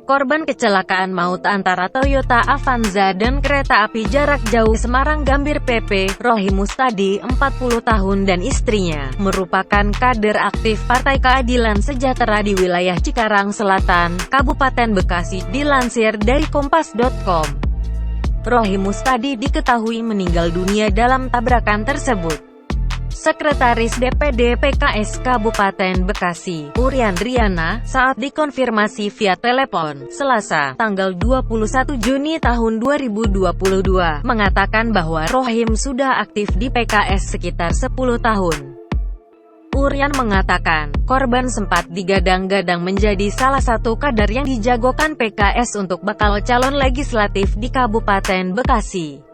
Korban kecelakaan maut antara Toyota Avanza dan kereta api jarak jauh Semarang Gambir PP, Rohim Mustadi, 40 tahun dan istrinya, merupakan kader aktif Partai Keadilan Sejahtera di wilayah Cikarang Selatan, Kabupaten Bekasi, dilansir dari Kompas.com. Rohim Mustadi diketahui meninggal dunia dalam tabrakan tersebut. Sekretaris DPD PKS Kabupaten Bekasi, Uriandriana, saat dikonfirmasi via telepon, Selasa, tanggal 21 Juni tahun 2022, mengatakan bahwa Rohim sudah aktif di PKS sekitar 10 tahun. Urian mengatakan, korban sempat digadang-gadang menjadi salah satu kader yang dijagokan PKS untuk bakal calon legislatif di Kabupaten Bekasi.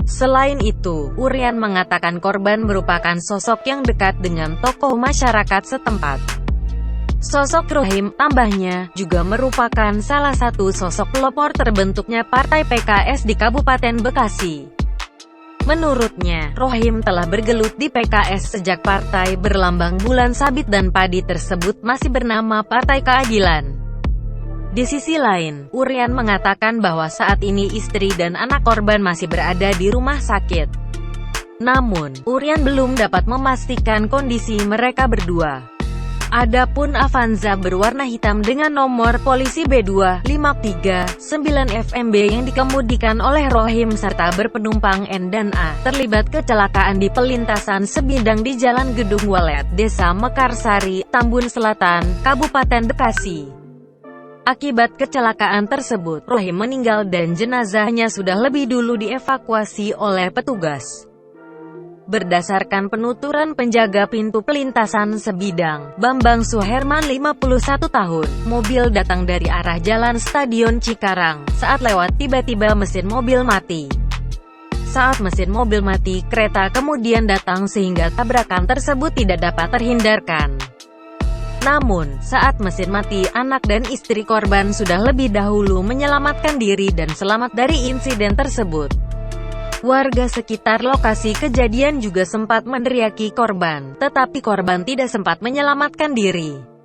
Selain itu, Urian mengatakan korban merupakan sosok yang dekat dengan tokoh masyarakat setempat. Sosok Rohim, tambahnya, juga merupakan salah satu sosok pelopor terbentuknya Partai PKS di Kabupaten Bekasi. Menurutnya, Rohim telah bergelut di PKS sejak partai berlambang bulan sabit dan padi tersebut masih bernama Partai Keadilan. Di sisi lain, Urian mengatakan bahwa saat ini istri dan anak korban masih berada di rumah sakit. Namun, Urian belum dapat memastikan kondisi mereka berdua. Adapun Avanza berwarna hitam dengan nomor polisi B25339FMB yang dikemudikan oleh Rohim serta berpenumpang N dan A, terlibat kecelakaan di pelintasan sebidang di Jalan Gedung Walet, Desa Mekarsari, Tambun Selatan, Kabupaten Bekasi. Akibat kecelakaan tersebut, Rohim meninggal dan jenazahnya sudah lebih dulu dievakuasi oleh petugas. Berdasarkan penuturan penjaga pintu pelintasan sebidang, Bambang Suherman 51 tahun, mobil datang dari arah Jalan Stadion Cikarang. Saat lewat tiba-tiba mesin mobil mati. Saat mesin mobil mati, kereta kemudian datang sehingga tabrakan tersebut tidak dapat terhindarkan. Namun, saat mesin mati, anak dan istri korban sudah lebih dahulu menyelamatkan diri dan selamat dari insiden tersebut. Warga sekitar lokasi kejadian juga sempat meneriaki korban, tetapi korban tidak sempat menyelamatkan diri.